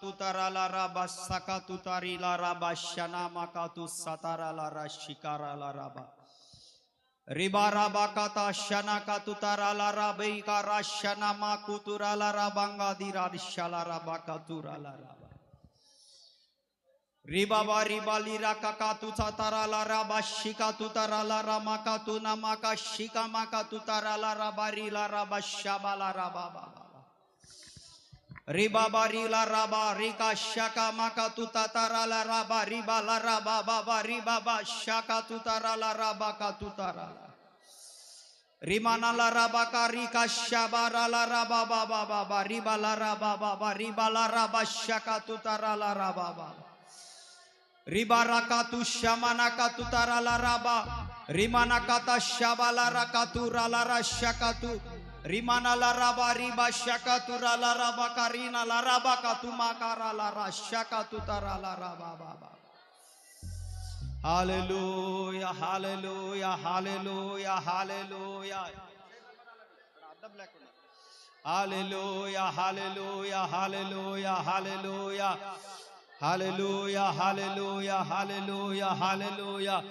tutarala raba saka tutarila raba shana makatu satarala rashikara la raba riba raba kata shana katutarala rabai kara shana makuturala rabanga dira shala raba katurala raba riba ba riba lira kakatu satarala raba shika tutarala rama katuna maka shika makatutarala raba rila raba shabala raba riba barila raba rika shaka maka tutatara la raba riba la raba baba riba ba shaka tutara la raba katutara rimana la raba karika shabara la raba baba baba riba la raba baba riba la raba shaka tutara la raba baba riba rakatu shamana katutara la raba rimana kata shabala rakatura la rashakatu rimana la raba riba shakatura la raba karina la raba katumakara la rashakatutara la raba baba hallelujah hallelujah hallelujah hallelujah hallelujah hallelujah hallelujah hallelujah hallelujah hallelujah hallelujah hallelujah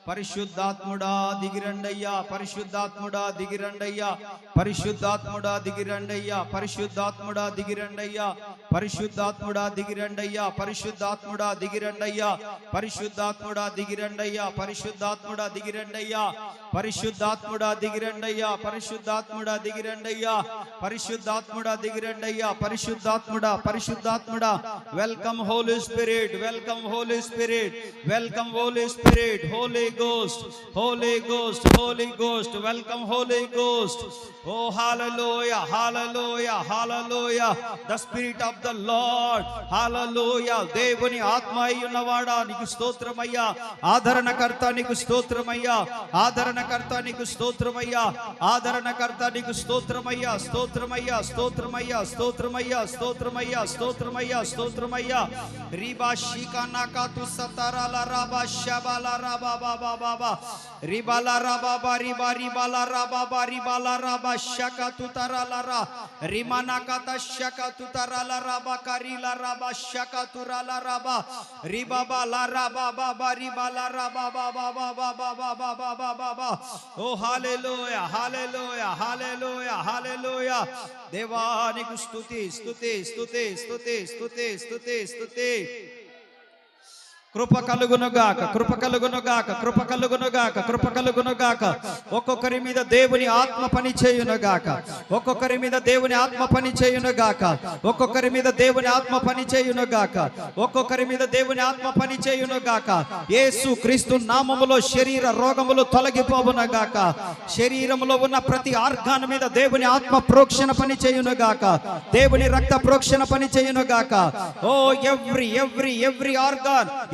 పరిశుద్ధాత్ముడా దిగిరండయ్యా పరిశుద్ధాత్ముడా దిగిరండయ్యా పరిశుద్ధాత్ముడా దిగిరండయ్యా పరిశుద్ధాత్ముడా దిగిరండయ్యా పరిశుద్ధాత్ముడా దిగిరండయ్యా పరిశుద్ధాత్ముడా దిగిరండయ్యా పరిశుద్ధాత్ముడా దిగిరండయ్యా పరిశుద్ధాత్ముడా దిగిరండయ్యా పరిశుద్ధాత్ముడా దిగిరండయ్యా పరిశుద్ధాత్ముడా దిగిరండయ్యా పరిశుద్ధాత్ముడా దిగిరండయ్యా పరిశుద్ధాత్ముడా పరిశుద్ధాత్ముడా welcome holy spirit welcome holy spirit welcome holy spirit holy Ghost, Holy Ghost, Holy Ghost, welcome Holy Ghost. Oh hallelujah, hallelujah, hallelujah. The Spirit of the Lord, hallelujah. దేవుని ఆత్మ అయ్యున్నవాడా నీకు స్తోత్రమయ్యా ఆదరణకర్త నీకు స్తోత్రమయ్యా ఆదరణకర్త నీకు స్తోత్రమయ్యా ఆదరణకర్త నీకు స్తోత్రమయ్యా స్తోత్రమయ్యా స్తోత్రమయ్యా స్తోత్రమయ్యా స్తోత్రమయ్యా స్తోత్రమయ్యా స్తోత్రమయ్యా రీబా షికానా కాతు సతరాల రాబా షబాల రాబా baba baba ribala raba riba ribala raba ribala raba shaka tutara la ra rimana kata shaka tutara la raba karila raba shaka turala raba ribaba la raba baba ribala raba baba baba baba baba oh hallelujah hallelujah hallelujah hallelujah దేవానికి స్తుతి స్తుతి స్తుతి స్తుతి స్తుతి స్తుతి స్తుతి కృప కలుగునుగాక కృప కలుగునుగాక కృప కలుగునుగాక కృప కలుగునుగాక ఒక్కొక్కరి మీద దేవుని ఆత్మ పని చేయునుగాక ఒక్కొక్కరి మీద దేవుని ఆత్మ పని చేయునుగాక ఒక్కొక్కరి మీద దేవుని ఆత్మ పని చేయునుగాక ఒక్కొక్కరి మీద దేవుని ఆత్మ పని చేయునుగాక యేసు క్రీస్తు నామములో శరీర రోగములు తొలగిపోవునుగాక శరీరములో ఉన్న ప్రతి ఆర్గాన్ మీద దేవుని ఆత్మ ప్రోక్షణ పని చేయునుగాక దేవుని రక్త ప్రోక్షణ పని చేయునుగాక ఓ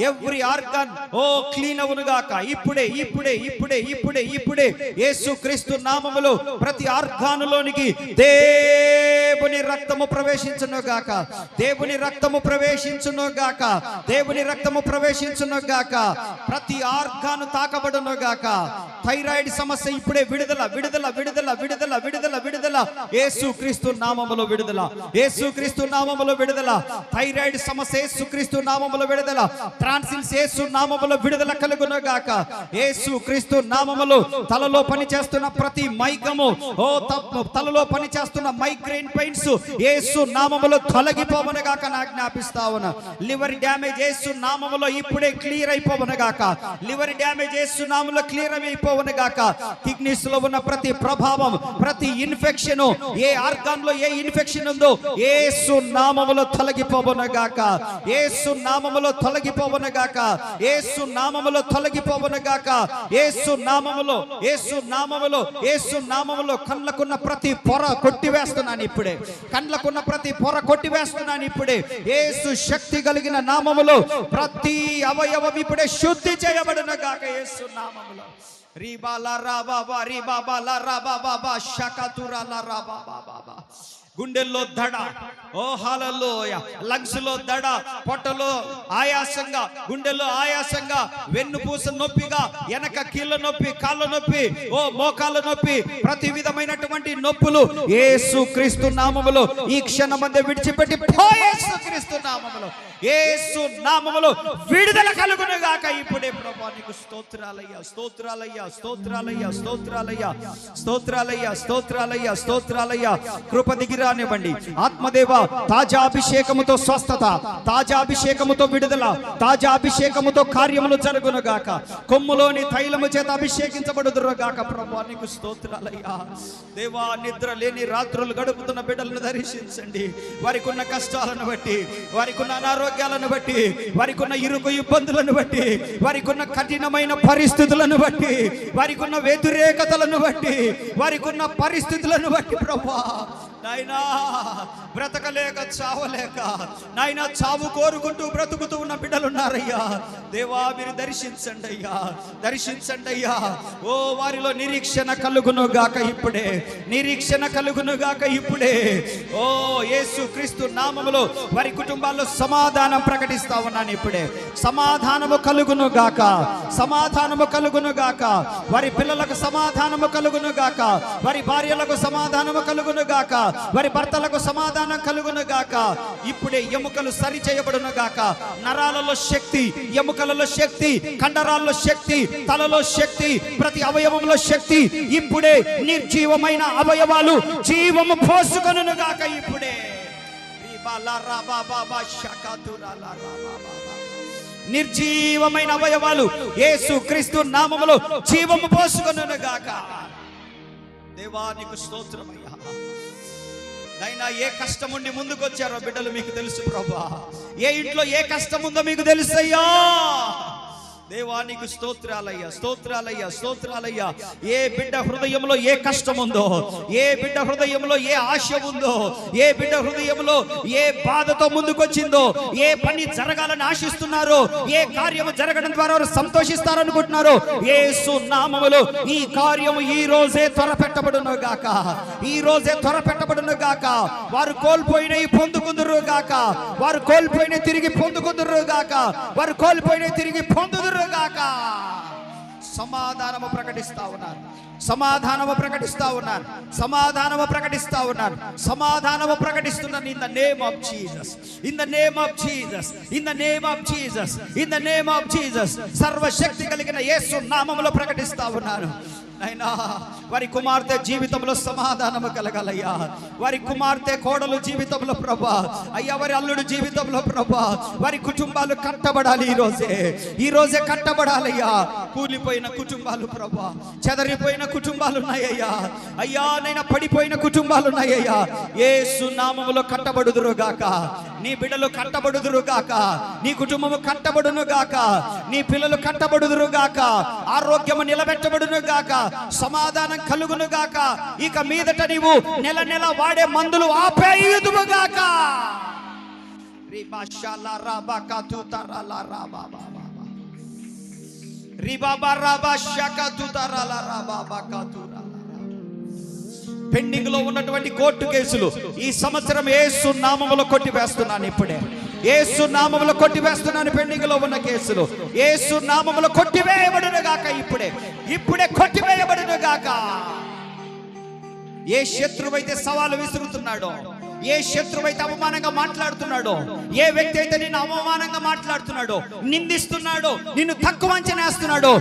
ఎవ్రీ ఆర్గాన్ ఓ క్లీన్ అవునుగాక ఇప్పుడే ఇప్పుడే ఇప్పుడే ఇప్పుడే ఇప్పుడే యేసు క్రీస్తు నామములో ప్రతి ఆర్గానులోనికి దేవుని రక్తము ప్రవేశించునుగాక దేవుని రక్తము ప్రవేశించునుగాక దేవుని రక్తము ప్రవేశించునుగాక ప్రతి ఆర్గాను తాకబడునుగాక థైరాయిడ్ సమస్య ఇప్పుడే విడుదల విడుదల విడుదల విడుదల విడుదల విడుదల యేసు క్రీస్తు నామములో విడుదల యేసు క్రీస్తు నామములో విడుదల థైరాయిడ్ సమస్య యేసు క్రీస్తు నామములో విడుదల ట్రాన్సిల్స్ యేసు నామములో విడుదల కలుగునుగాక యేసు క్రీస్తు నామములో తలలో పని చేస్తున్న ప్రతి మైకము ఓ తలలో పని చేస్తున్న మైగ్రేన్ పెయిన్స్ యేసు నామములో తొలగిపోవునుగాక నా జ్ఞాపిస్తావును లివర్ డ్యామేజ్ యేసు నామములో ఇప్పుడే క్లియర్ అయిపోవునుగాక లివర్ డ్యామేజ్ యేసు నామములో క్లియర్ అయిపోవునుగాక కిడ్నీస్ లో ఉన్న ప్రతి ప్రభావం ప్రతి ఇన్ఫెక్షన్ ఏ ఆర్గాన్ లో ఏ ఇన్ఫెక్షన్ ఉందో యేసు నామములో తొలగిపోవునుగాక యేసు నామములో తొలగిపోవునుగాక యేసు నామములో తొలగిపోవునుగాక యేసు నామములో యేసు నామములో యేసు నామములో కళ్ళకున్న ప్రతి పొర కొట్టివేస్తున్నాను ఇప్పుడే కళ్ళకున్న ప్రతి పొర కొట్టివేస్తున్నాను ఇప్పుడే యేసు శక్తి కలిగిన నామములో ప్రతి అవయవం ఇప్పుడే శుద్ధి చేయబడునుగాక యేసు నామములో రిబాల రాబా రిబాబా లా రాబా బాబా షకతురా లా రాబా బాబా గుండెల్లో దడ, ఓ హల్లెలూయ, లంగ్స్ లో దడ, పొట్టలో ఆయాసంగా, గుండెల్లో ఆయాసంగా, వెన్నుపూస నొప్పిగా, వెనక కీళ్ళ నొప్పి, కాళ్ళ నొప్పి, ఓ మోకాళ్ళ నొప్పి, ప్రతి విధమైనటువంటి నొప్పులు యేసు క్రీస్తు నామములో ఈ క్షణమందే విడిచిపెట్టి యేసు క్రీస్తు నామములో, యేసు నామములో విడుదల కలుగును గాక ఇప్పుడే. ప్రభువా నీకు స్తోత్రాలయ్యా, స్తోత్రాలయ్యా, స్తోత్రాలయ్యా, స్తోత్రాలయ్యా, స్తోత్రాలయ్యా, స్తోత్రాలయ్యా, స్తోత్రాలయ్యా. కృప దిగిరానివ్వండి ఆత్మదేవ. తాజా అభిషేకముతో స్వస్థత, తాజా అభిషేకముతో విడుదల, తాజా అభిషేకముతో కార్యములు జరుగును గాక. కొమ్ములోని తైలము చేత అభిషేకించబడుదురు గాక. ప్రభువా నీకు స్తోత్రాలయ్యా. దేవా, నిద్ర లేని రాత్రులు గడుపుతున్న బిడ్డలను దర్శించండి. వారికి ఉన్న కష్టాలను బట్టి, వారికి ఉన్న అనారోగ్యాలను బట్టి, వారికి ఉన్న ఇరుకు ఇబ్బందులను బట్టి, వారికి ఉన్న కఠినమైన పరిస్థితులను బట్టి, వారికి ఉన్న వ్యతిరేకతలను బట్టి, వారికి ఉన్న పరిస్థితులను బట్టి ప్రభువా నాయనా, బ్రతకలేక చావలేక నాయనా చావు కోరుకుంటూ బ్రతుకుతూ ఉన్న బిడ్డలున్నారయ్యా. దేవా, మీరు దర్శించండి అయ్యా, దర్శించండి అయ్యా. ఓ వారిలో నిరీక్షణ కలుగును గాక ఇప్పుడే, నిరీక్షణ కలుగును గాక ఇప్పుడే. ఓ యేసు క్రీస్తు నామములో వారి కుటుంబాల్లో సమాధానం ప్రకటిస్తా ఉన్నాను ఇప్పుడే. సమాధానము కలుగును గాక, సమాధానము కలుగును గాక. వారి పిల్లలకు సమాధానము కలుగును గాక, వారి భార్యలకు సమాధానము కలుగును గాక, వారి భర్తలకు సమాధానం కలుగును గాక. ఇప్పుడే ఎముకలు సరి చేయబడును గాక. నరాలలో శక్తి, ఎముకలలో శక్తి, కండరాల్లో శక్తి, తలలో శక్తి, ప్రతి అవయవంలో శక్తి. ఇప్పుడే నిర్జీవమైన అవయవాలు జీవము పోసుకొనును గాక ఇప్పుడే. నిర్జీవమైన అవయవాలు యేసు క్రీస్తు నామములో జీవము పోసుకొనును గాక. దేవా నీకు స్తోత్రమయ్యా. నైనా ఏ కష్టం ఉండి ముందుకు వచ్చారో బిడ్డలు మీకు తెలుసు ప్రభువా. ఏ ఇంట్లో ఏ కష్టం ఉందో మీకు తెలుసయ్యా. దేవా నీకు స్తోత్రాలయ్యా, స్తోత్రాలయ్యా, స్తోత్రాలయ్యా. ఏ బిడ్డ హృదయంలో ఏ కష్టం ఉందో, ఏ బిడ్డ హృదయంలో ఏ ఆశ ఉందో, ఏ బిడ్డ హృదయంలో ఏ బాధతో ముందుకొచ్చిందో, ఏ పని జరగాలని ఆశిస్తున్నారో, ఏ కార్యము జరగడం ద్వారా వారు సంతోషిస్తారనుకుంటున్నారో, యేసు నామములో ఈ కార్యము ఈ రోజే త్వరపెట్టబడును గాక, ఈ రోజే త్వరపెట్టబడును గాక. వారు కోల్పోయినవి పొందుకుందురు గాక, వారు కోల్పోయిన తిరిగి పొందుకుందురు గాక, వారు కోల్పోయిన తిరిగి పొందుదురు గాక. సమాధానము ప్రకటిస్తా ఉన్నారు, సమాధానము ప్రకటిస్తా ఉన్నారు, సమాధానము ప్రకటిస్తా ఉన్నారు, సమాధానము ప్రకటిస్తున్నాను. In the name of Jesus, in the name of Jesus, in the name of Jesus, in the name of Jesus. సర్వశక్తి కలిగిన యేసు నామములో ప్రకటిస్తా ఉన్నాను. అయినా వారి కుమార్తె జీవితంలో సమాధానము కలగాలయ్యా. వారి కుమార్తె కోడలు జీవితంలో ప్రభా, అయ్యా వారి అల్లుడు జీవితంలో ప్రభా, వారి కుటుంబాలు కట్టబడాలి. ఈ రోజే కట్టబడాలయ్యా. కూలిపోయిన కుటుంబాలు ప్రభా, చెదరిపోయిన కుటుంబాలు ఉన్నాయ్యా. అయ్యా నైనా పడిపోయిన కుటుంబాలు ఉన్నాయ్యా. యేసు నామములో కట్టబడుదురు గాక. నీ బిడ్డలు కట్టబడుదురు గాక, నీ కుటుంబము కట్టబడును గాక, నీ పిల్లలు కట్టబడుదురు గాక, ఆరోగ్యము నిలబెట్టబడును గాక, సమాధానం కలుగును గాక. ఇక మీదట నీవు నెల నెల వాడే మందులు ఆపేయుదువు గాక. పెండింగ్ లో ఉన్నటువంటి కోర్టు కేసులు ఈ సంవత్సరం యేసు నామములో కొట్టివేస్తున్నాను. ఇప్పుడే యేసు నామములో కొట్టివేస్తున్నాను. పెండింగ్ లో ఉన్న కేసులు యేసు నామములో కొట్టివేయబడును గాక. ఇప్పుడే కొట్టివేయబడును గాక. ఏ శత్రువైతే సవాలు విసురుతున్నాడో, ఏ శత్రువైతే అవమానంగా మాట్లాడుతున్నాడో, ఏ వ్యక్తి అయితే నిన్ను అవమానంగా మాట్లాడుతున్నాడో, నిందిస్తున్నాడో, నిన్ను తక్కువ అంచనా వేస్తున్నాడో,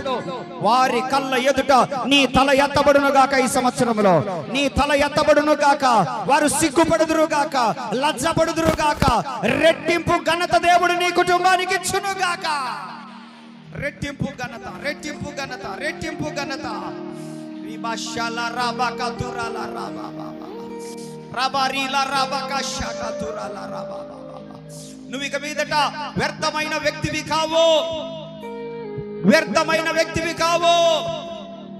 వారి కళ్ళ ఎదుట నీ తల ఎత్తబడును గాక. ఈ సంవత్సరంలో నీ తల ఎత్తబడును గాక. వారు సిగ్గుపడుదురు గాక, లజ్జపడుదురు గాక. రెట్టింపు ఘనత దేవుడు నీ కుటుంబానికి ఇచ్చును గాక. రెట్టింపు ఘనత, రెట్టింపు ఘనత, రెట్టింపు ఘనత. నువ్వు ఇక మీదట వ్యర్థమైన వ్యక్తివి కావు, వ్యర్థమైన వ్యక్తివి కావు.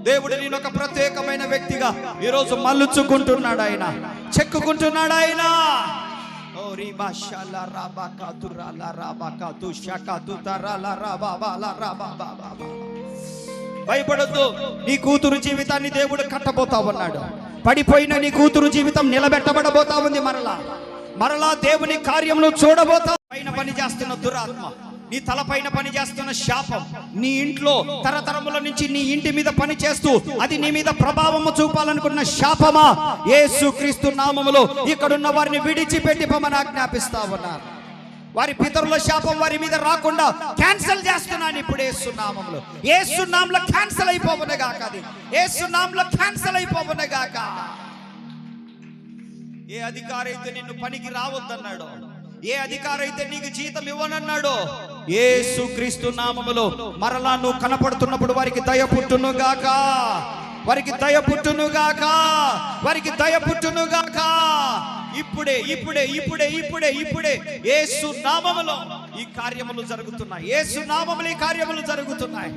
దేవుడు నేను ఒక ప్రత్యేకమైన వ్యక్తిగా ఈరోజు మలుచుకుంటున్నాడు, ఆయన చెక్కుకుంటున్నాడు. ఆయన భయపడొద్దు. నీ కూతురు జీవితాన్ని దేవుడు కట్టబోతా ఉన్నాడు. పడిపోయిన నీ కూతురు జీవితం నిలబెట్టబడబోతా ఉంది. మరలా దేవుని కార్యములు చూడబోతా. పైన పని చేస్తున్న దురాత్మ, నీ తలపైన పని చేస్తున్న శాపం, నీ ఇంట్లో తరతరముల నుంచి నీ ఇంటి మీద పని చేస్తూ అది నీ మీద ప్రభావము చూపాలనుకున్న శాపమా, యేసుక్రీస్తు నామములో ఇక్కడున్న వారిని విడిచిపెట్టి పొమ్మని ఆజ్ఞాపిస్తా ఉన్నారు. వారి పితరుల శాపం వారి మీద రాకుండా క్యాన్సిల్ చేస్తున్నాను ఇప్పుడు యేసు నామములో. యేసు నామములో క్యాన్సిల్ అయిపోవనే గాక. అది యేసు నామములో క్యాన్సిల్ అయిపోవనే గాక. ఏ అధికారి అయితే నిన్ను పనికి రావద్దన్నాడో, ఏ అధికారి అయితే నీకు జీతం ఇవ్వనన్నాడో, యేసుక్రీస్తు నామములో మరలా నువ్వు కనపడుతున్నప్పుడు వారికి దయ పుట్టును గాక, వారికి దయ పుట్టును గాక, వారికి దయ పుట్టును గాక. ఇప్పుడే ఇప్పుడే ఇప్పుడే ఇప్పుడే ఇప్పుడే యేసు నామములో ఈ కార్యములు జరుగుతున్నాయి. యేసు నామములో ఈ కార్యములు జరుగుతున్నాయి.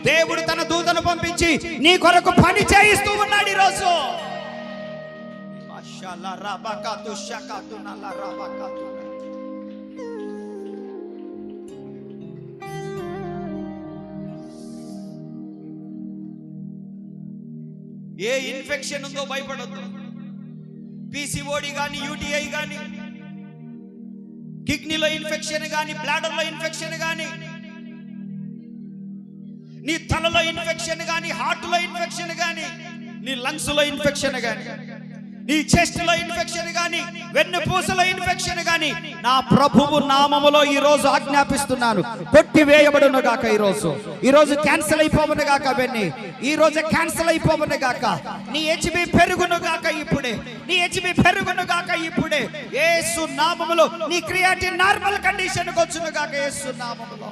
దేవుడు తన దూతను పంపించి నీ కొరకు పని చేయిస్తూ ఉన్నాడు ఈరోజు. ఏ ఇన్ఫెక్షన్ ఉందో భయపడొద్దు. పీసీఓడి కానీ, యూటీఐ కానీ, కిడ్నీలో ఇన్ఫెక్షన్ కానీ, బ్లాడర్లో ఇన్ఫెక్షన్ కానీ, నీ తలలో ఇన్ఫెక్షన్ కానీ, హార్ట్లో ఇన్ఫెక్షన్ కానీ, నీ లంగ్స్ లో ఇన్ఫెక్షన్ కానీ, నీ చెస్ట్ లో ఇన్ఫెక్షన్ కానీ, వెన్నుపూసలో ఇన్ఫెక్షన్ కానీ, నా ప్రభువు నామములో ఈ రోజు ఆజ్ఞాపిస్తున్నాను, కొట్టివేయబడును గాక. ఈ రోజు క్యాన్సిల్ అయిపోవను గాక. అవన్నీ ఈ రోజు క్యాన్సిల్ అయిపోవను గాక. నీ హెచ్బి పెరుగును గాక ఇప్పుడే, నీ హెచ్బి పెరుగును గాక ఇప్పుడే. యేసు నామములో నీ క్రియాటిన్ నార్మల్ కండిషన్ కు వచ్చును గాక. యేసు నామములో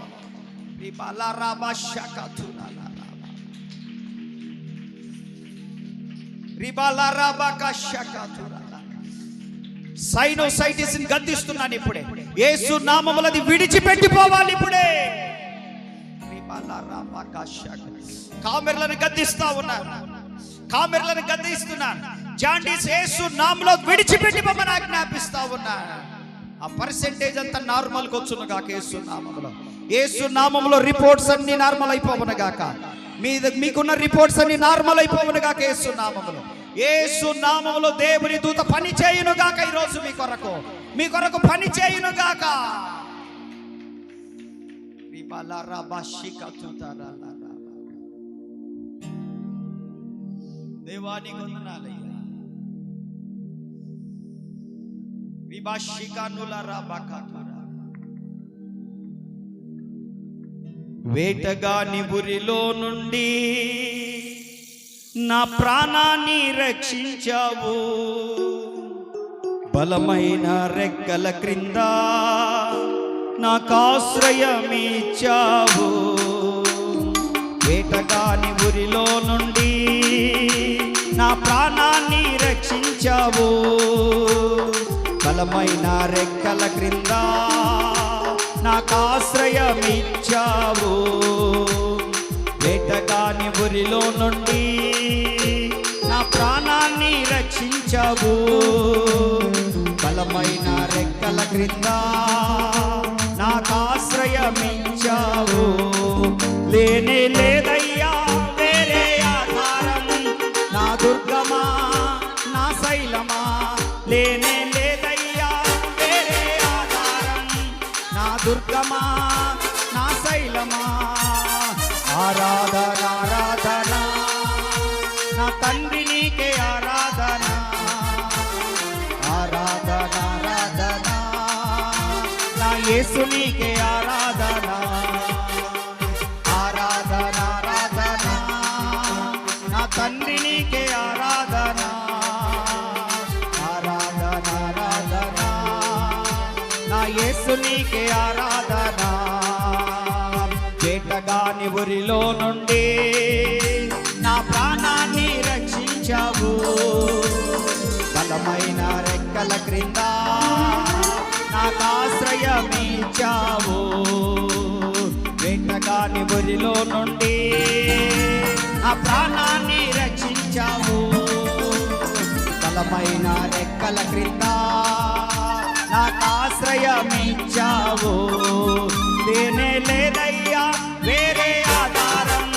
సైనోసైటిస్ గద్దిస్తున్నాను ఇప్పుడే. యేసు నామములో అది విడిచిపెట్టిపోవాలి ఇప్పుడే. కామెర్లను గద్దిస్తా ఉన్నాను, కామెర్లను గద్దిస్తున్నాను. జాండీస్ యేసు నామములో విడిచిపెట్టిపోమని ఆజ్ఞాపిస్తా ఉన్నాను. ఆ పర్సెంటేజ్ అంతా నార్మల్ కు వచ్చును గాక. యేసు నామములో, యేసు నామములో రిపోర్ట్స్ అన్ని నార్మల్ అయిపోవను గాక. మీకున్న రిపోర్ట్స్ అన్ని నార్మల్ అయిపోవను గాక. యేసు నామములో, యేసు నామములో దేవుని దూత పని చేయును గాక. ఈరోజు మీ కొరకు పని చేయును గాక. దేవానికి వందనాలయ్యా. వేటగాని ఉరిలో నుండి నా ప్రాణాన్ని రక్షించావు, బలమైన రెక్కల క్రింద నాకాశ్రయమిచ్చావు. వేటగాని ఉరిలో నుండి నా ప్రాణాన్ని రక్షించావు, బలమైన రెక్కల క్రింద నాకాశ్రయమిచ్చావు. వేటగాని ఉరిలో నుండి నా ప్రాణాన్ని రక్షించావు, బలమైన రెక్కల క్రింద నాకాశ్రయమిచ్చావు. లేనే లేదయ్యా వేరే ఆధారం, నా దుర్గమా నా శైలమా. లేనే లేదయ్యా వేరే ఆధారం, నా దుర్గమా నా శైలమా. ఆరాధన ఆరాధన నా తండ్రి నీకే ఆరాధన, ఆరాధన ఆరాధన నా యేసు నీకే ఆరాధన, ఆరాధన ఆరాధన నా తండ్రి నీకే ఆరాధన, ఆరాధన ఆరాధన నా యేసు నీకే ఆరాధన. వేటగాని ఉరిలో నుండి నా ప్రాణాన్ని రక్షించావు, బలమైన రెక్కల క్రింద నాకాశ్రయమిచ్చావు. వేటగాని ఉరిలో నుండి నా ప్రాణాన్ని రక్షించావు, బలమైన రెక్కల క్రింద నాకాశ్రయమిచ్చావు. లేనే లేదయ్యా వేరే ఆధారం,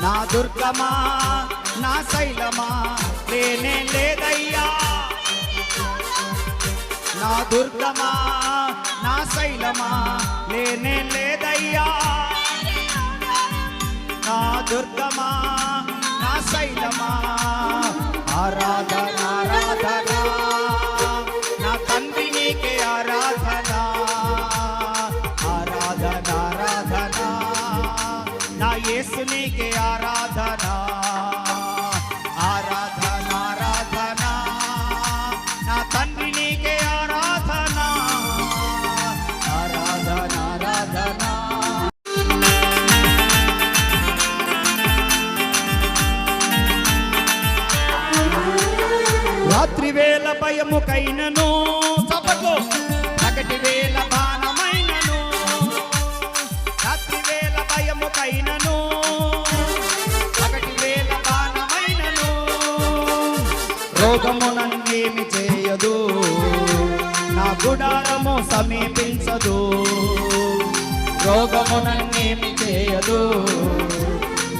నా దుర్గమా నా శైలమా. లేనే లేదయ్యా. నా దుర్గమా నా శైలమా లేనే లేదయ్యా. నా దుర్గమా నా శైలమా ఆరాధన ఆరాధన నా తండ్రి నీకే ఆరాధన. ఆరాధన ఆరాధన నా యేసు నీకే ఆరాధన. ఆరాధన ఆరాధన నా తండ్రి నీకే ఆరాధన. ఆరాధన ఆరాధన రాత్రి వేళ భయముకైనను చప్పట్లు పగటి వేళ బాణమైనను. రాత్రి వేళ భయముకైనను పగటి వేళ బాణమైనను. రోగము నన్నేమి చేయదు నా గుడారము సమీపించదు. రోగము నన్నేమి చేయదు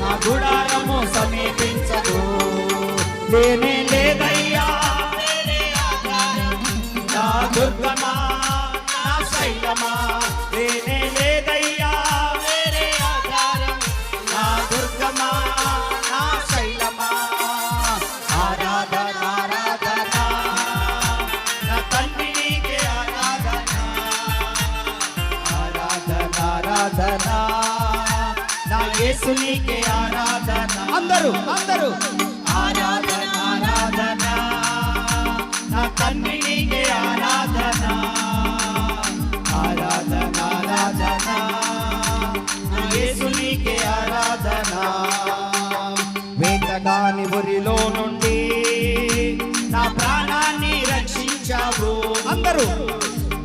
నా గుడారము సమీపించదు. లేనే లేదయ్యా నా దుర్గమా నా శైలమా లేనే లేదయ్యా. నా దుర్గమా నా శైలమా ఆరాధన ఆరాధన నా తండ్రి నీకే ఆరాధన. ఆరాధన ఆరాధన నా యేసు నీకే ఆరాధన. అందరూ అందరూ ఆరాధన ఆరాధన నా తండ్రి నీకే ఆరాధన. ఆరాధన ఆరాధన నా యేసు నీకే ఆరాధన. వేటగాని ఊరిలో నుండి నా ప్రాణాన్ని రక్షించావు. అందరూ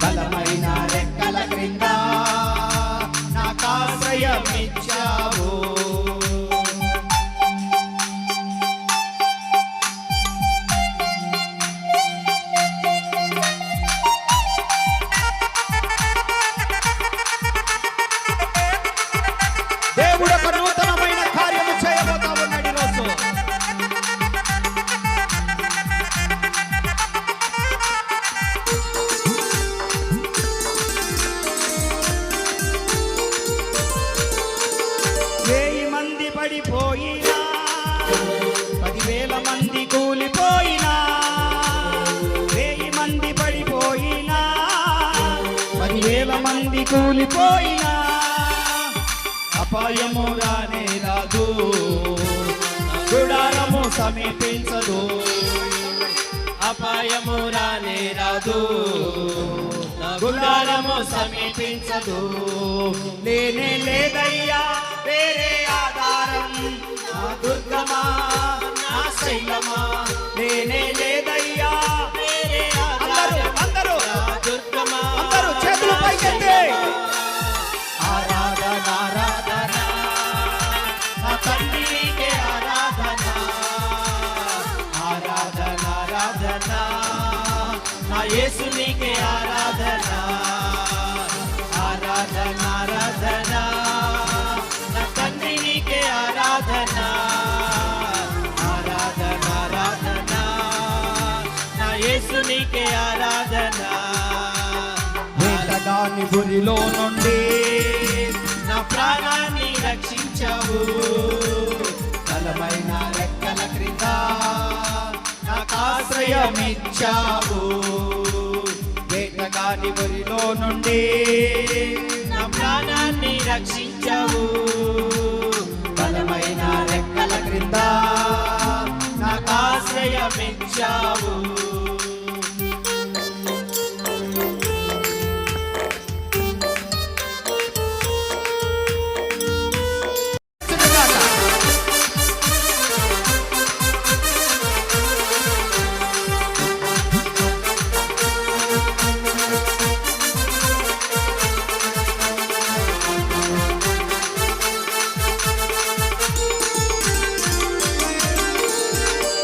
బలమైన రెక్కల క్రింద నాకాశ్రయమిచ్చావు. దేవుడు ఒక నూతనమైన కార్యము చేయబోతా ఉన్నాడు ఈరోజు. వెయ్యి మంది పడిపోయినా 10,000 మంది కూలిపోయినా. 1000 మంది పడిపోయినా 10,000 మంది కూలిపోయినా. అపాయము రానే రాదు గుడారము సమీపించదు. అపాయము రానే రాదు గుడారము సమీపించదు. లేనే లేదయ్యా వేరే ఆధారం. నా దుర్గమా నా శైలమా లేనే లేదయ్యా వేరే ఆధారం. అందరూ దుర్గమా అందరూ చేతులు పైకెత్తి ఆరాధన ఆరాధన నా తండ్రి నీకే ఆరాధన. ఆరాధన ఆరాధన నా యేసు నీకే ఆరాధన. ఆరాధన ఆరాధన నా తండ్రి నీకే ఆరాధన. ఆరాధన ఆరాధన నా యేసు నీకే ఆరాధన. వేటగాని ఊరిలో నుండి నా ప్రాణాన్ని రక్షించావు. బలమైన రెక్కల క్రింద నాకాశ్రయమిచ్చావు. వేటగాని ఊరిలో నుండి నా ప్రాణాన్ని రక్షించావు. బలమైన రెక్కల క్రింద నాకాశ్రయమిచ్చావు.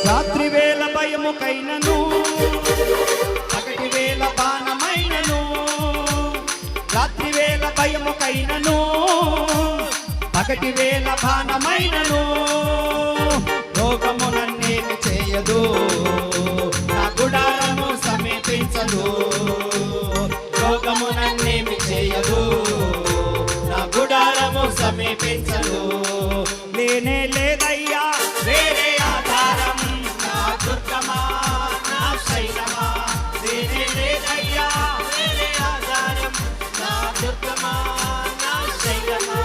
రాత్రి వేళ భయముకైనను పగటి వేళ బాణమైనను. రాత్రి వేళ భయముకైనను పగటి వేళ బాణమైనను. రోగము నన్నేమి చేయదు, నా గుడారము సమీపించదు. రోగము నన్నేమి చేయదు, నా గుడారము సమీపించదు. లేనే లేదయ్యా వేరే ఆధారం, నా దుర్గమా నా శైలమా. లేనే లేదయ్యా వేరే ఆధారం, నా దుర్గమా నా శైలమా.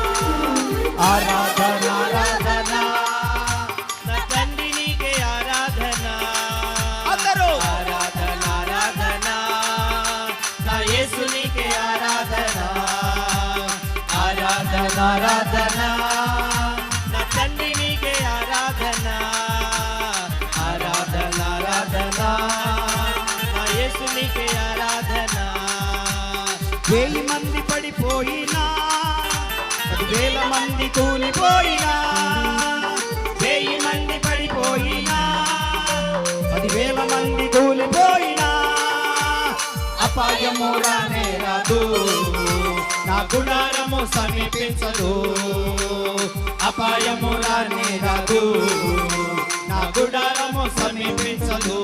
ఆరాధన ఆరాధన నా తండ్రి నీకే ఆరాధన. అందరూ ఆరాధన ఆరాధన నా యేసు నీకే ఆరాధన. ఆరాధన ఆరాధన నా తండ్రి నీకే ఆరాధన. ఆరాధన ఆరాధన నా యేసు నీకే ఆరాధన. 1000 మంది పడిపోయినా, 10,000 మంది కూలిపోయినా, 1000 మంది పడిపోయినా, 10,000 మంది కూలిపోయినా, అపాయము రానే రాదు, నా గుడారము సమీపించదు. అపాయము రానే రాదు, నా గుడారము సమీపించదు.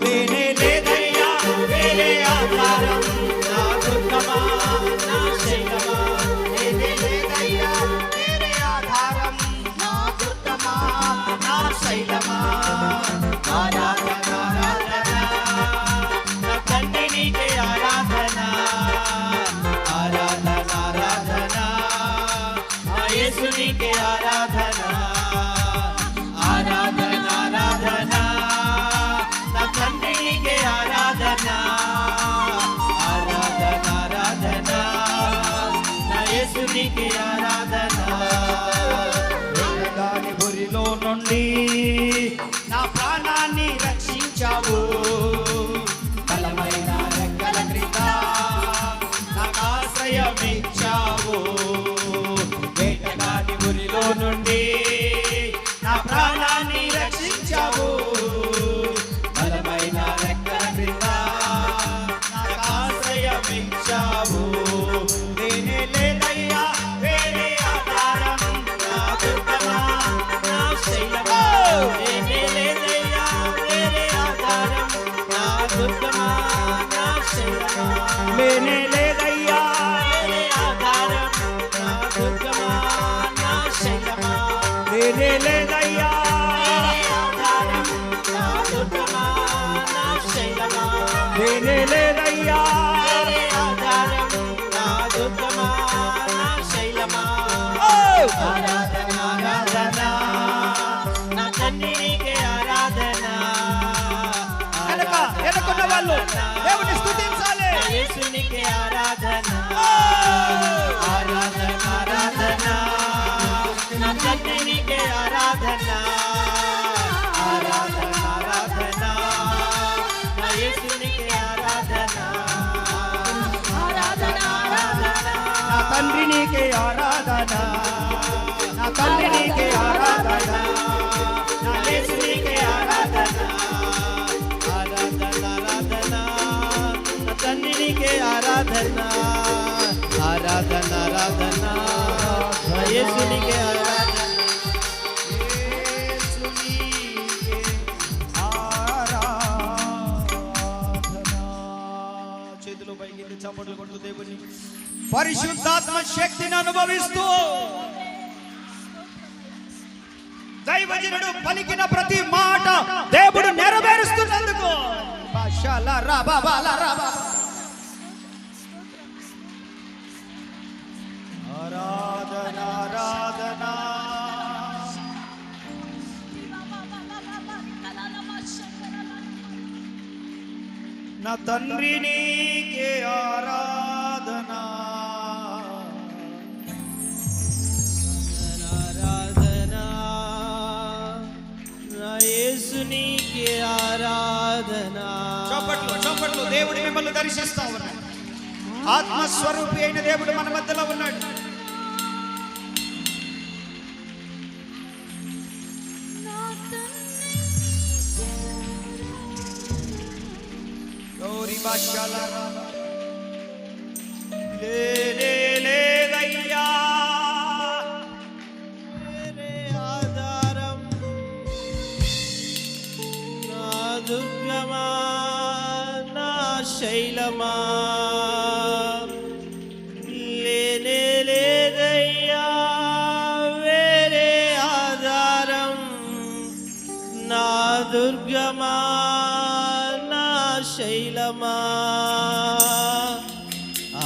లేనే లేదయ్యా వేరే ఆధారం, నా దుర్గమా నా శైలమా. లేనే లేదయ్యా వేరే ఆధారం, నా దుర్గమా నా శైలమా. ఆరాధన ఆరాధన నా తండ్రి నీకే ఆరాధన. ఆరాధన ఆరాధన నా యేసు నీకే ఆరాధన. ఆరాధన ఆరాధన నా తండ్రి నీకే ఆరాధన. ఆరాధన ఆరాధన నా యేసు నీకే ఆరాధన. దాని బురిలో నుండి నా ప్రాణాన్ని రక్షించావు. బలమైన రెక్కల క్రింద నాకు ఆశ్రయమిచ్చావు. వేటగాని బురిలో నుండి నా ప్రాణాన్ని రక్షించావు. బలమైన రెక్కల క్రింద నాకు ఆశ్రయమిచ్చావు. లేనే లేదయ్యా వేరే ఆధారం, నా దుర్గమా నా శైలమా. లేనే లేదయ్యా వేరే ఆధారం, నా దుర్గమా నా శైలమా. లేనే లేదయ్యా వేరే ఆధారం, నా దుర్గమా నా శైలమా. లేనే లేదయ్యా వేరే ఆధారం, నా దుర్గమా నా శైలమా. లేనే లేదయ్యా. వేరే ఆధారం, నా దుర్గమా నా శైలమా. ఆరాధన ఆరాధన నా తండ్రి నీకే ఆరాధన. వెనకున్న వాళ్ళు దేవుని స్తుతించాలి. నా యేసు నీకే ఆరాధన. ఆరాధన ఆరాధన నా తండ్రి నీకే ఆరాధన. ఆరాధన ఆరాధన నా యేసు నీకే ఆరాధన. ఆరాధన ఆరాధన నా తండ్రి నీకే ఆరాధన, నా తండ్రి నీకే ఆరాధన, నా యేసు నీకే ఆరాధన. ఆరాధన ఆరాధన నా తండ్రి నీకే ఆరాధన. ఆరాధన ఆరాధన నా యేసు నీకే ఆరాధన. యేసు నీకే ఆరాధన. చేతులు పైకి చప్పట్లు కొడుతూ దేవుని పరిశుద్ధాత్మ శక్తిని అనుభవిస్తూ దైవజనుడు పలికిన ప్రతి మాట దేవుడు నెరవేరుస్తున్నందుకు ఆరాధన ఆరాధన. నా తండ్రి నీకే ఆరాధన. ఆరాధన నా యేసు నీకే ఆరాధన. చప్పట్లు చప్పట్లు. దేవుడు మిమ్మల్ని దర్శిస్తా ఉన్నాడు. ఆత్మస్వరూపి అయిన దేవుడు మన మధ్యలో ఉన్నాడు. గౌరీ బాషాల లేదయ్యా వేరే ఆధారం, దుర్గమా లేనే లేదయ్యా వేరే ఆధారం నా దుర్గమా నా శైలమా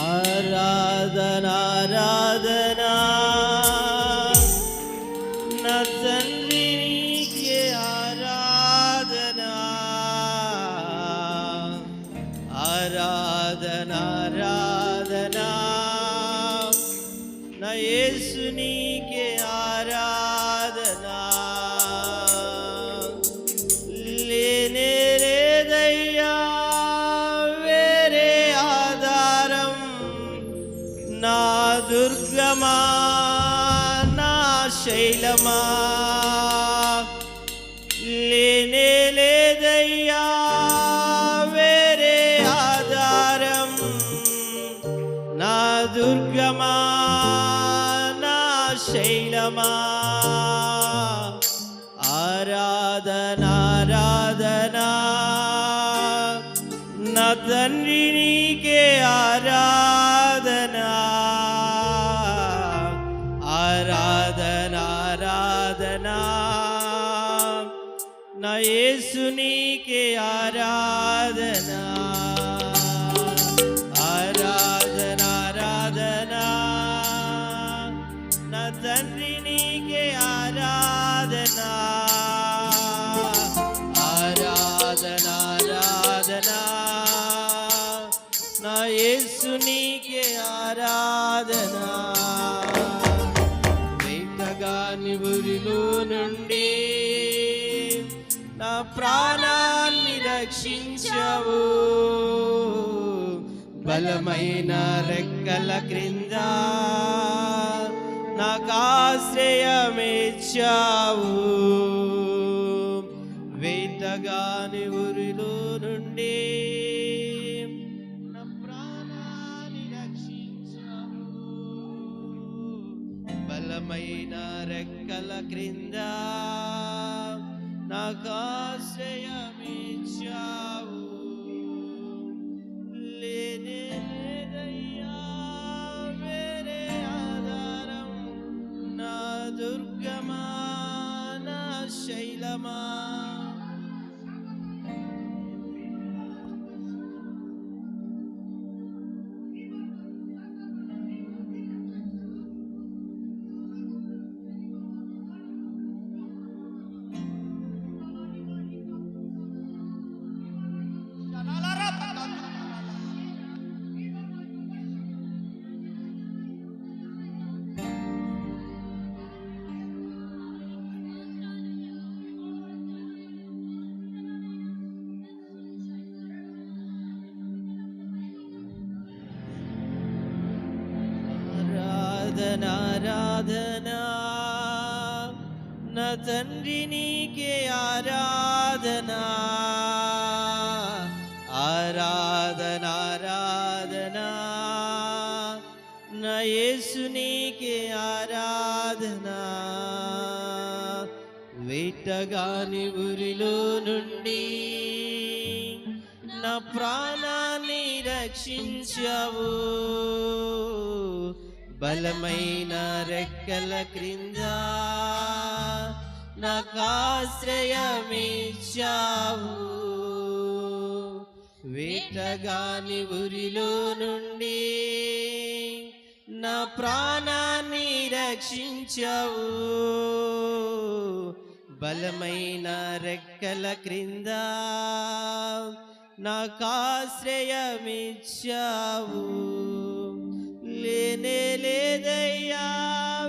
ఆరాధనా ఆరాధనా నా తండ్రి నీకే ఆరాధనా ఆరాధనా ఆరాధనా నా యేసు నీకే ఆరాధనా లేనే లేదయ్యా వేరే ఆధారం నా దుర్గమా నా శైలమా లేనే లేదయ్యా వేరే ఆధారం నా దుర్గమా నా శైలమా ఆరాధనా ఆరాధనా నా తండ్రి నీకే ఆరాధనా ఆరాధనా ఆరాధనా నా యేసు నీకే ఆరాధనా ఆరాధనా ఆరాధనా నా తండ్రి నీకే ఆరాధనా ఆరాధనా ఆరాధనా నా యేసు నీకే ఆరాధనా వేటగాని ఊరిలో నుండి నా ప్రాణాన్ని రక్షించావు బలమైన రెక్కల క్రింద నాకు ఆశ్రయమిచ్చావు వేటగాని ఊరిలో నుండి నా ప్రాణాన్ని రక్షించావు బలమైన రెక్కల క్రింద నాకు ఆశ్రయమిచ్చావు లేనే లేదయ్యా వేరే ఆధారం నా దుర్గమా నా శైలమా ఆరాధనా ఆరాధనా నా తండ్రి నీకే ఆరాధనా ఆరాధనా ఆరాధనా నా యేసు నీకే ఆరాధనా వేటగాని ఊరిలో నుండి నా ప్రాణాన్ని రక్షించావు బలమైన రెక్కల క్రింద నాకు ఆశ్రయమిచ్చావు వేటగాని ఊరిలో నుండి నా ప్రాణాన్ని రక్షించావు బలమైన రెక్కల క్రింద నాకు ఆశ్రయమిచ్చావు లేనే లేదయ్యా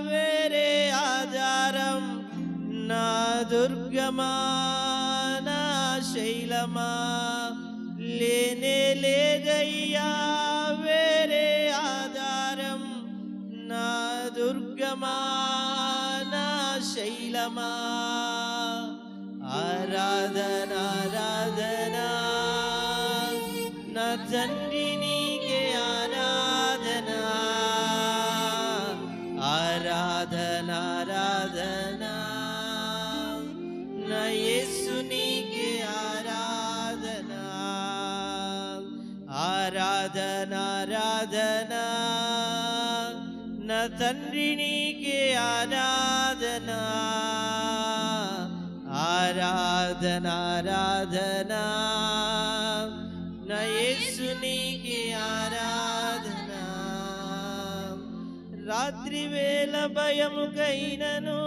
వేరే ఆధారం నా దుర్గమా నా శైలమా లేనే లేదయ్యా వేరే ఆధారం నా దుర్గమా నా శైలమా ఆరాధనా ఆరాధనా నా తండ్రి నీకే ఆరాధనా ఆరాధనా ఆరాధనా నా యేసు నీకే ఆరాధనా ఆరాధనా నా తండ్రి నీకే ఆరాధన ఆరాధన ఆరాధన నా యేసు నీకే ఆరాధన రాత్రి వేళ భయముకైనను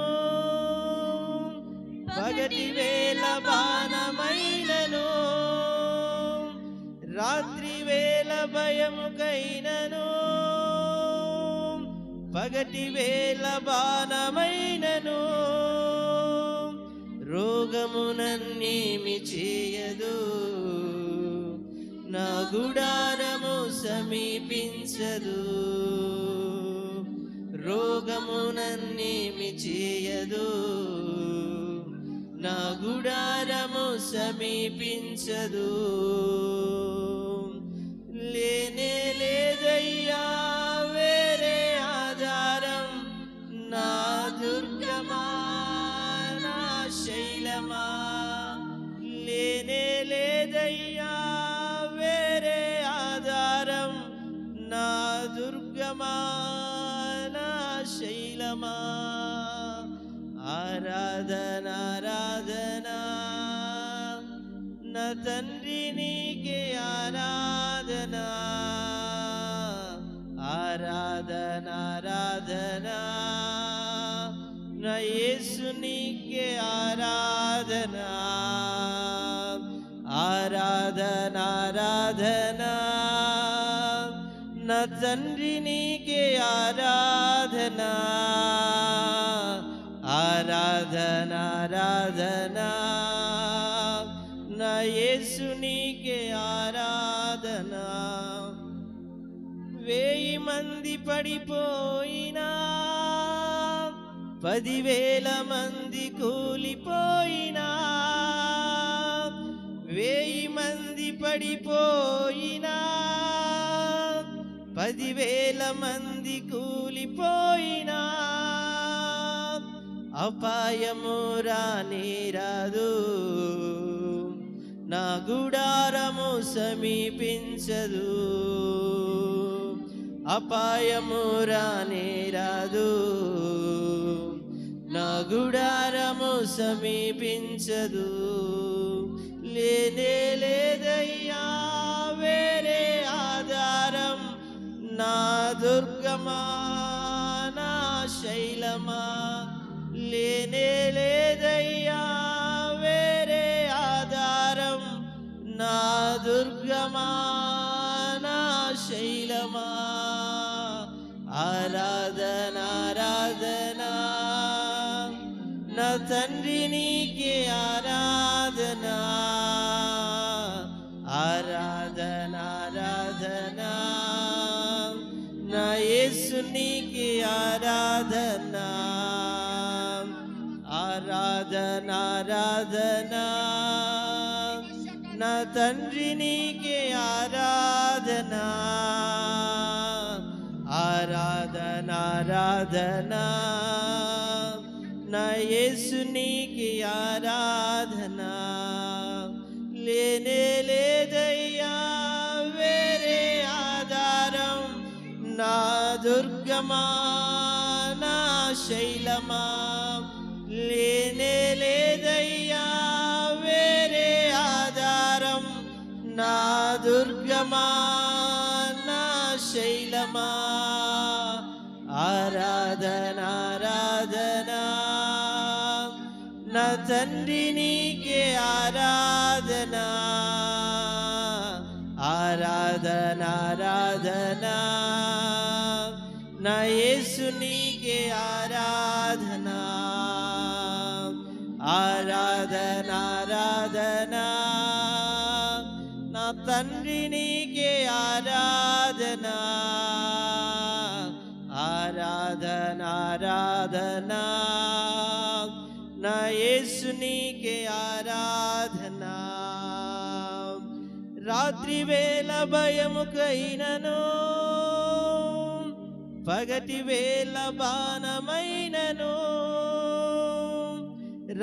పగటి వేళ బాణమైనను రాత్రి వేళ భయముకైనను పగటి వేళ బాణమైనను రోగము నన్నేమి చేయదు నా గుడారము సమీపించదు రోగము నన్నేమి చేయదు నా గుడారము సమీపించదు లేనే లేదయ్యా వేరే ఆధారం నా దుర్గమా నా శైలమా లేనే లేదయ్యా వేరే ఆధారం నా దుర్గమా నా శైలమా ఆరాధన ఆరాధన నా తండ్రి నీకే ఆరాధన ఆరాధన ఆరాధన నా యేసు నీకే ఆరాధన ఆరాధన ఆరాధన నా తండ్రి నీకే ఆరాధన ఆరాధన ఆరాధన నా యేసు నీకే ఆరాధన 1000 మంది పడిపోయినా 10,000 మంది కూలిపోయినా 1000 మంది పడిపోయినా 10,000 మంది కూలిపోయినా అపాయము రానే రాదు నా గుడారము సమీపించదు అపాయము రానే రాదు నా గుడారము సమీపించదు లేనే లేదయ్యా వేరే ఆధారం నా దుర్గమా నా శైలమా లేనే లేదయ్యా వేరే ఆధారం నా దుర్గమా నా శైలమా ఆరాధన ఆరాధన నా తండ్రి నీకే ఆరాధన ఆరాధన ఆరాధన నా యేసు నీకే ఆరాధన ఆరాధన ఆరాధన నా తండ్రి నీకే ఆరాధన ఆరాధన ఆరాధన నా యేసు నీకే ఆరాధన లేనే లేదయ్యా వేరే ఆధారం నా దుర్గమా నా శైలమా లేనే లేదయ్యా వేరే ఆధారం నా దుర్గమా నా శైలమా ఆరాధన ఆరాధన నా తండ్రి నీకే ఆరాధన ఆరాధన ఆరాధన నా యేసు నీకే ఆరాధన ఆరాధన ఆరాధన నా తండ్రి నీకే ఆరాధన ఆరాధన ఆరాధన నా యేసు నీకే ఆరాధన రాత్రి వేళ భయముకైనను పగటి వేళ బాణమైనను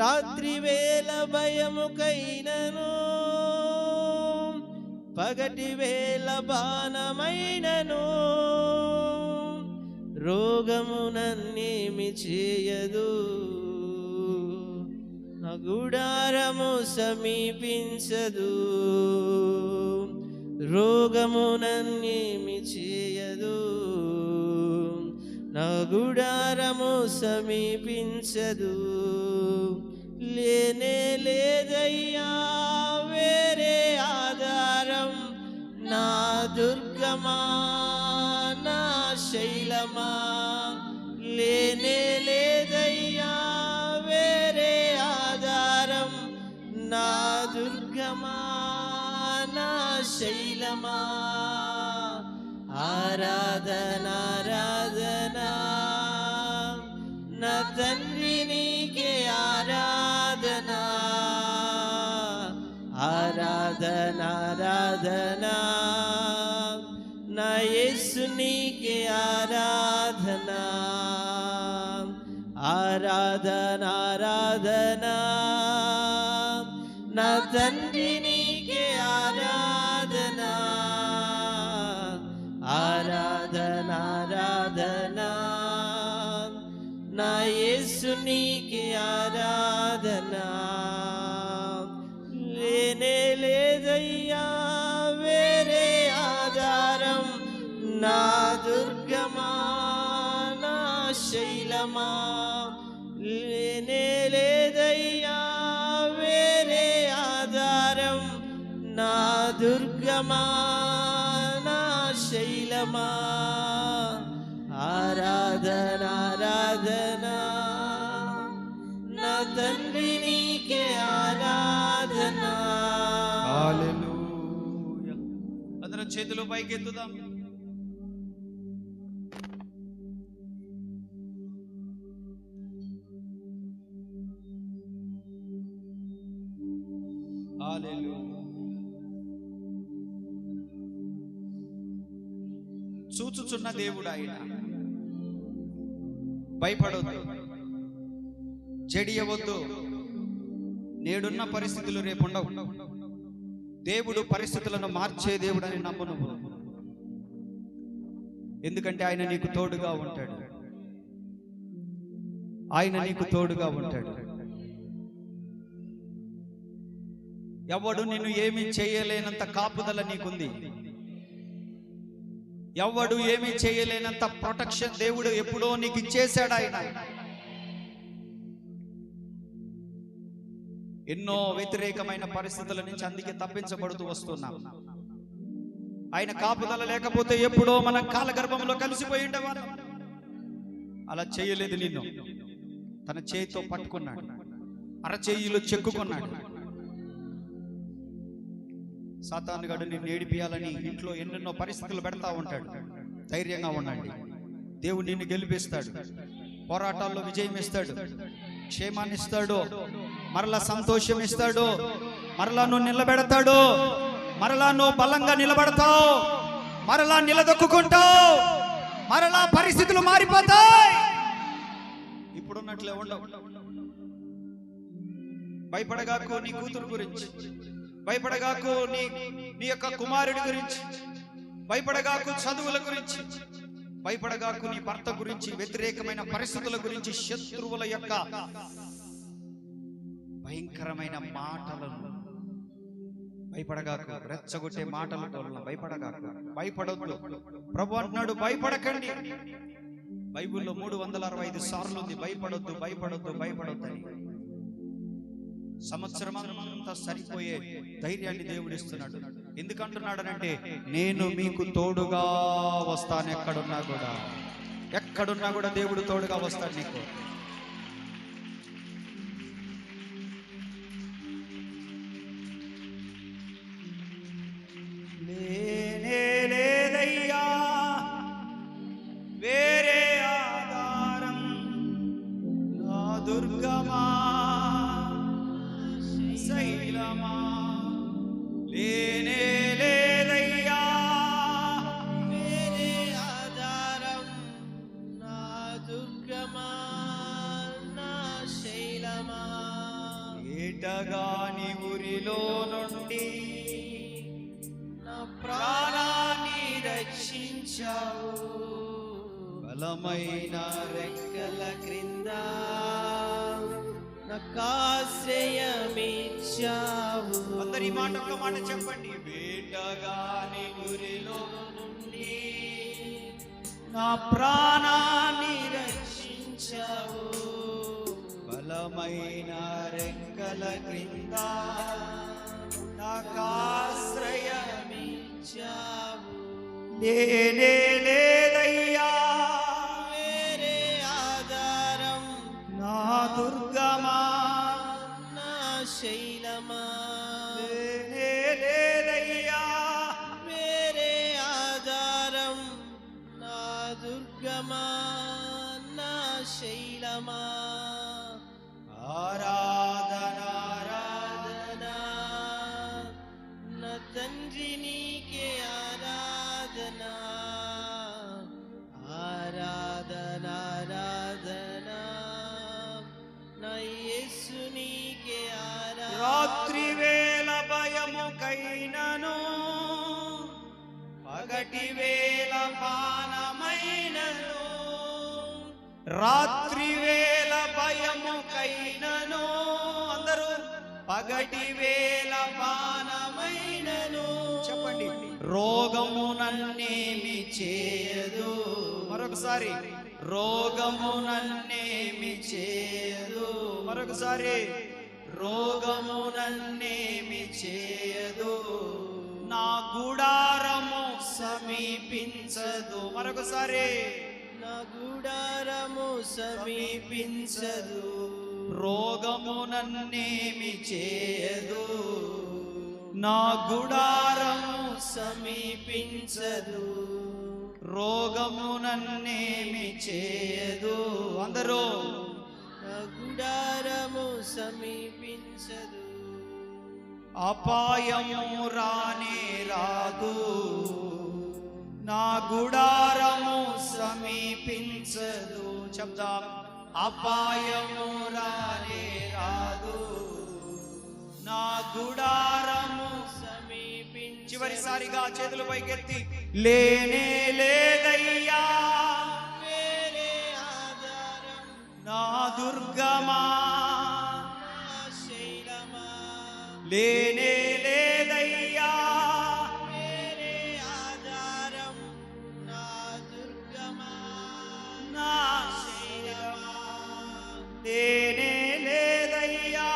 రాత్రి వేళ భయముకైనను పగటి వేళ బాణమైనను రోగము నన్నేమి చేయదు, నా గుడారము సమీపించదు. రోగము నన్నేమి చేయదు, నా గుడారము సమీపించదు. లేనే లేదయ్యా వేరే ఆధారం, నా దుర్గమా నా శైలమా. లేనే లేదయ్యా వేరే ఆధారం, నా దుర్గమా నా శైలమా. ఆరాధన ఆరాధన నా తండ్రి నీకే ఆరాధన. ఆరాధన ఆరాధన నా యేసు నీకే ఆరాధన. ఆరాధన ఆరాధన నా తండ్రి నీకే ఆరాధన. ఆరాధన ఆరాధన నా యేసు నీకే ఆరాధన. లేనే లేదయ్యా వేరే ఆధారం, నా దుర్గమా నా శైలమా. లేనే లేదయ్యా వేరే ఆధారం, నా దుర్గమా నా శైలమా. ఆరాధన ఆరాధన నా తండ్రి నీకే ఆరాధన. హల్లెలూయా. అందరం చేతులు పైకెత్తుదాం. హల్లెలూయా. చూచుచున్న దేవుడు ఆయన. భయపడొద్దు, జడియవద్దు. నేడున్న పరిస్థితులు రేపు ఉండవు. దేవుడు పరిస్థితులను మార్చే దేవుడు అని నమ్ము నువ్వు. ఎందుకంటే ఆయన నీకు తోడుగా ఉంటాడు. ఆయన నీకు తోడుగా ఉంటాడు. ఎవడు నిన్ను ఏమీ చేయలేనంత కాపుదల నీకుంది. ఎవడు ఏమీ చేయలేనంత ప్రొటెక్షన్ దేవుడు ఎప్పుడో నీకు ఇచ్చేశాడు. ఆయన ఎన్నో వ్యతిరేకమైన పరిస్థితుల నుంచి అందుకే తప్పించబడుతూ వస్తున్నాం. ఆయన కాపుదల లేకపోతే ఎప్పుడో మనం కాలగర్భంలో కలిసిపోయి ఉండేవాళ్ళం. అలా చేయలేదు. నిన్ను తన చేతితో పట్టుకున్నాడు, అరచేయిలో చెక్కుకున్నాడు. సాతానుగాడు నిన్ను ఏడిపియాలని ఇంట్లో ఎన్నెన్నో పరిస్థితులు పెడతా ఉంటాడు. ధైర్యంగా ఉండండి. దేవుడు నిన్ను గెలిపిస్తాడు. పోరాటాల్లో విజయం ఇస్తాడు, క్షేమాన్ని ఇస్తాడు, మరలా సంతోషం ఇస్తాడు, మరలా నువ్వు నిలబెడతాడు, మరలా నువ్వు బలంగా నిలబడతావు, మరలా నిలదొక్కుంటావు, మరలా పరిస్థితులు మారిపోతాయి. ఇప్పుడున్నట్లే ఉండవు. భయపడగాకు నీ కూతురు గురించి, భయపడగాకు నీ యొక్క కుమారుడి గురించి, భయపడగాకు చదువుల గురించి, భయపడగాకు నీ భర్త గురించి, వ్యతిరేకమైన పరిస్థితుల గురించి, శత్రువుల యొక్క భయంకరమైన మాటలను భయపడగాకు, రెచ్చగొట్టే మాటల వలన భయపడగాకు. భయపడొద్దు. ప్రభు అంటున్నాడు భయపడకండి. బైబిల్లో 365 సార్లు ఉంది భయపడొద్దు, భయపడొద్దు, భయపడొద్దు అని. సంవత్సరం అంతా సరిపోయే ధైర్యాన్ని దేవుడు ఇస్తున్నాడు. ఎందుకంటున్నాడనంటే నేను మీకు తోడుగా వస్తాను. ఎక్కడున్నా కూడా దేవుడు తోడుగా వస్తాడు నీకు. లేనే లేదయ్యా వేరే ఆధారం, నా దుర్గమా శైలమా. లేనే లేదయ్యా వేరే ఆధారం, నా దుర్గమా నా శైలమా. ఏటగాని ఊరిలో నుండి నా ప్రాణాన్ని రక్షించావు, బలమైన రెక్కల క్రింద నాకాశ్రయమిచ్చావు. అందరి మాట ఒక్క మాట చెప్పండి. వేటగాని ఊరిలో నుండి నా ప్రాణాన్ని రక్షించావు. బలమైన రెక్కల క్రింద నాకాశ్రయమిచ్చావు. నేనే లేదయ్యా వేరే ఆధారం, నా దుర్గమా నా శైలమా. నేనే లేదయ్యా వేరే ఆధారం, నా దుర్గమా, నా శైలమా. ఆరాధన ఆరాధనా నా తండ్రి నీకే ఆరాధనా. ఆరాధనా ఆరాధనా నా యేసు నీకే ఆరాధనా. రాత్రి వేళ భయముకైనను పగటి వేళ పానమైనను. రాత్రి వేళ భయముకైనను అందరూ పగటి వేళ పానమైనను. చెప్పండి. రోగము నన్నేమి చేయదు. మరొకసారి. రోగము నన్నేమి చేయదు. మరొకసారి. రోగము నన్నేమి చేయదు. నా గుడారము సమీపించదు. మరొకసారి. నా గుడారము సమీపించదు. రోగము నన్నేమి చేయదు. నా గుడారము సమీపించదు. రోగము నన్నేమి చేయదు. అందరూ. నా గుడారము సమీపించదు. అపాయము రానే రాదు. నా గుడారము సమీపించదు. చెప్దాం. అపాయము రానే రాదు. నా గుడారము సమీపించదు. చివరిసారిగా చేతులు పైకెత్తి లేనే లేదయ్యా వేరే ఆధారం, నా దుర్గమా నా శైలమా. లేనే లేదయ్యా వేరే ఆధారం, నా దుర్గమా, నా శైలమా. లేనే లేదయ్యా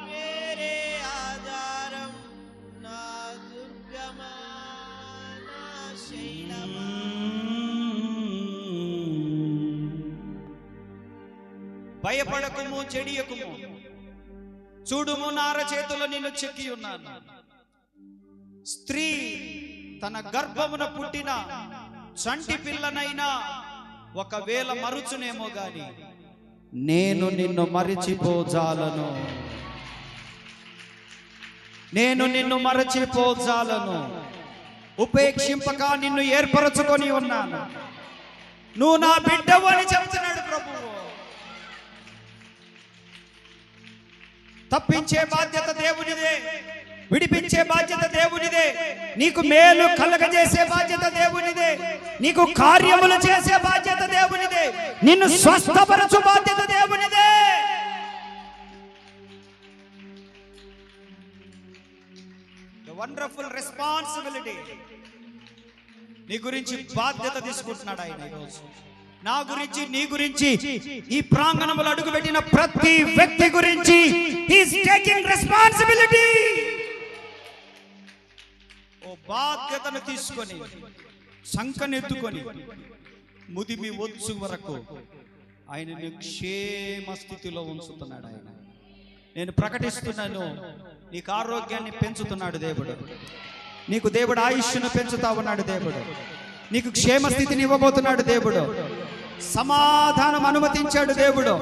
వేరే ఆధారం, నా దుర్గమా, నా శైలమా. భయపడకుము చెడియకుము. చూడుము నార చేతులు నిన్ను చెక్కి ఉన్నాను. స్త్రీ తన గర్భమున పుట్టిన చంటి పిల్లనైనా ఒకవేళ మరుచునేమో గాని నేను నిన్ను మరిచిపోజాలను. నేను నిన్ను మరచిపోజాలను. ఉపేక్షింపక నిన్ను ఏర్పరచుకొని ఉన్నాను. నువ్వు నా బిడ్డవు అని చెప్తున్నాడు ప్రభువు. తప్పించే బాధ్యత దేవునిదే. విడిపించే బాధ్యత దేవునిదే. నీకు మేలు కలగజేసే బాధ్యత దేవునిదే. నీకు కార్యములు చేసే బాధ్యత దేవునిదే. నిన్ను స్వస్థపరచు బాధ్యత దేవునిదే. The wonderful responsibility. నీ గురించి బాధ్యత తీసుకుంటున్నాడు ఆయన ఈరోజు. నా గురించి, నీ గురించి, ఈ ప్రాంగణంలో అడుగుపెట్టిన ప్రతి వ్యక్తి గురించి హీస్ టేకింగ్ రెస్పాన్సిబిలిటీ. ఓ బాధ్యతను తీసుకొని సంకనెత్తుకొని ముదిమి వచ్చు వరకు ఆయనని క్షేమ స్థితిలో ఉంచుతున్నాడు ఆయన. నేను ప్రకటిస్తున్నాను, నీకు ఆరోగ్యాన్ని పెంచుతున్నాడు దేవుడు. నీకు దేవుడు ఆయుష్ను పెంచుతా ఉన్నాడు దేవుడు. నీకు క్షేమ స్థితిని ఇవ్వబోతున్నాడు దేవుడు. సమాధానం అనుమతించాడు దేవుడు.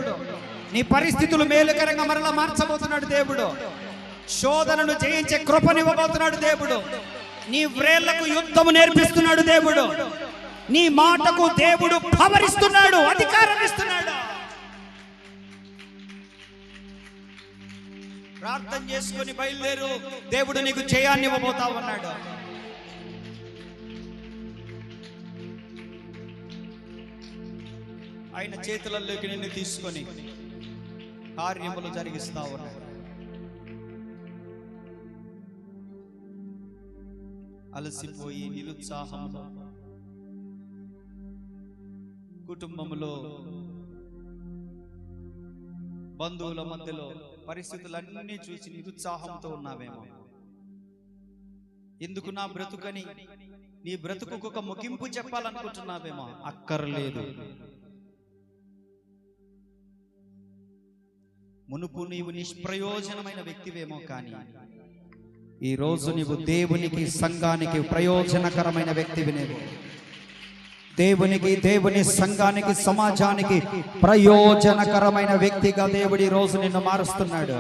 నీ పరిస్థితులు మేలుకరంగా మరలా మార్చబోతున్నాడు దేవుడు. శోధనను జయించే కృపనివ్వబోతున్నాడు దేవుడు. నీ వ్రేళ్లకు యుద్ధము నేర్పిస్తున్నాడు దేవుడు. నీ మాటకు దేవుడు పవరిస్తున్నాడు, అధికారం ఇస్తున్నాడు. ప్రార్థన చేసుకొని బయలుదేరు. దేవుడు నీకు జయాన్ని ఇవ్వబోతా ఉన్నాడు. ఆయన చేతులలోకి నిన్ను తీసుకొని కార్యములు జరిగిస్తా ఉన్నాడు. అలసిపోయి నిరుత్సాహంలో, కుటుంబంలో, బంధువుల మధ్యలో పరిస్థితులన్నీ చూసి నిరుత్సాహంతో ఉన్నావేమో. ఎందుకు నా బ్రతుకని నీ బ్రతుకు ఒక ముగింపు చెప్పాలనుకుంటున్నావేమో. అక్కర్లేదు. మునుపు నీవు నిష్ప్రయోజనమైన వ్యక్తివేమో, కానీ ఈ రోజు నీవు దేవునికి, సంఘానికి ప్రయోజనకరమైన వ్యక్తివి. నీవు దేవునికి, దేవుని సంఘానికి, సమాజానికి ప్రయోజనకరమైన వ్యక్తిగా దేవుడు ఈ రోజు నిన్ను మారుస్తున్నాడు.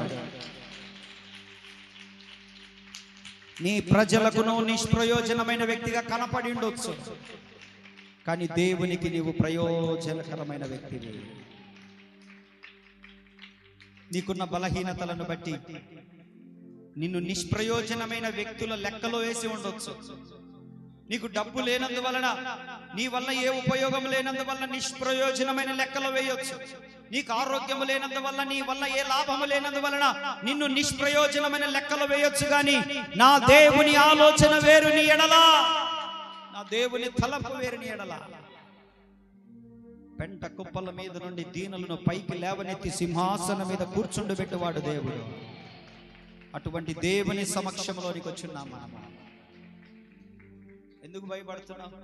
నీ ప్రజలకు నువ్వు నిష్ప్రయోజనమైన వ్యక్తిగా కనపడి ఉండొచ్చు, కానీ దేవునికి నీవు ప్రయోజనకరమైన వ్యక్తివి. నీకున్న బలహీనతలను బట్టి నిన్ను నిష్ప్రయోజనమైన వ్యక్తుల లెక్కలో వేసి ఉండొచ్చు. నీకు డబ్బు లేనందువలన, నీ వల్ల ఏ ఉపయోగం లేనందువల్ల నిష్ప్రయోజనమైన లెక్కలో వేయొచ్చు. నీకు ఆరోగ్యం లేనందువల్ల, నీ వల్ల ఏ లాభము లేనందువలన నిన్ను నిష్ప్రయోజనమైన లెక్కలో వేయొచ్చు. కానీ నా దేవుని ఆలోచన వేరు నీ ఎడల, నా దేవుని తలపు వేరు నీ ఎడల. పెంట కుప్పల మీద నుండి దీనులను పైకి లేవనెత్తి సింహాసనం మీద కూర్చుండబెట్టువాడు దేవుడు. అటువంటి దేవుని సమక్షంలోనికి వచ్చున్నామా? ఎందుకు భయపడుతున్నావు?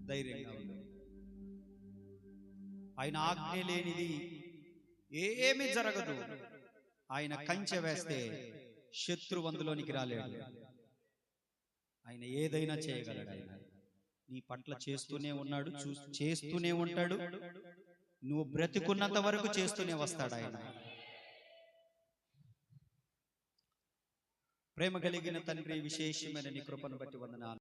ధైర్యంగా ఉంది. ఆయన ఆజ్ఞ లేనిది ఏమీ జరగదు. ఆయన కంచె వేస్తే శత్రువు అందులోనికి రాలేడు. ఆయన ఏదైనా చేయగలడు. ఆయన నీ పట్ల చేస్తూనే ఉన్నాడు, చేస్తూనే ఉంటాడు. నువ్వు బ్రతికున్నంత వరకు చేస్తూనే వస్తాడు ఆయన. ప్రేమ కలిగిన తండ్రి, విశేషమైన నీ కృపను బట్టి వందనాలు.